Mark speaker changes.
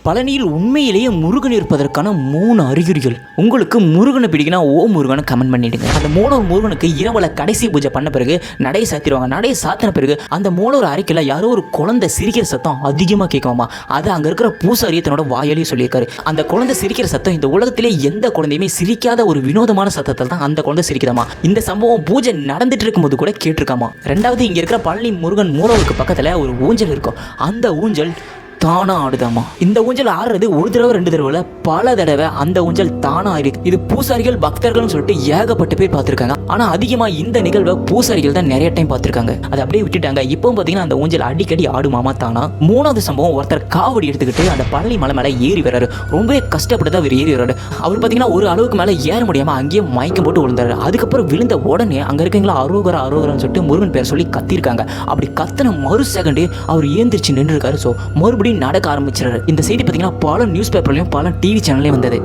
Speaker 1: பழனியில் உண்மையிலேயே முருகன் இருப்பதற்கான 3 அறிகுறிகள். உங்களுக்கு முருகனை பிடிக்குன்னா ஓ முருகனை கமெண்ட் பண்ணிடுங்க. அந்த 3 முருகனுக்கு இரவுல கடைசி பூஜை பண்ண பிறகு நடை சாத்திடுவாங்க. நடை சாத்தின பிறகு அந்த 3 அறைக்குள்ள யாரோ ஒரு குழந்தை சிரிக்கிற சத்தம் அதிகமாக கேட்குமா. அது அங்கே இருக்கிற பூசாரியை தன்னோட வாயாலேயே சொல்லியிருக்காரு. அந்த குழந்தை சிரிக்கிற சத்தம் இந்த உலகத்திலே எந்த குழந்தையுமே சிரிக்காத ஒரு வினோதமான சத்தத்தில் தான் அந்த குழந்தை சிரிக்குதாமா. இந்த சம்பவம் பூஜை நடந்துட்டு இருக்கும்போது கூட கேட்டிருக்காமா. ரெண்டாவது, இங்க இருக்கிற பழனி முருகன் மூலவருக்கு பக்கத்துல ஒரு ஊஞ்சல் இருக்கும். அந்த ஊஞ்சல் தானா ஆடுதாமா. இந்த ஊஞ்சல் ஆடுறது ஒரு தடவை 2 தடவை பல தடவை அந்த ஊஞ்சல் தானா ஆயிருக்கு. இது பூசாரிகள் பக்தர்கள் சொல்லிட்டு ஏகப்பட்ட பேர் பார்த்திருக்காங்க. ஆனா அதிகமா இந்த நிகழ்வை பூசாரிகள் தான் நிறைய டைம் பார்த்திருக்காங்க. அதை அப்படியே விட்டுட்டாங்க. இப்போ பாத்தீங்கன்னா அந்த ஊஞ்சல் அடிக்கடி ஆடுமாமா தானா. 3வது சம்பவம், ஒருத்தர் காவடி எடுத்துக்கிட்டு அந்த பழனி மலை மேல ஏறி வர்றாரு. ரொம்பவே கஷ்டப்பட்டு தான் அவர் ஏறி வர்றாரு. அவர் பாத்தீங்கன்னா ஒரு அளவுக்கு மேல ஏற முடியாம அங்கேயே மயக்கம் போட்டு விழுந்தாரு. அதுக்கப்புறம் விழுந்த உடனே அங்க இருக்கீங்களா அரோகரா அரோகரான்னு சொல்லிட்டு முருகன் பேர் சொல்லி கத்திருக்காங்க. அப்படி கத்தின மறு செகண்டே அவர் ஏந்திரிச்சு நின்று இருக்காரு. ஸோ மறுபடியும் நடக்க ஆரம்பிச்சிடாரு. இந்த செய்தி பார்த்தீங்கன்னா பல நியூஸ் பேப்பர்லையும் பல டிவி சேனல்லையும் வந்தது.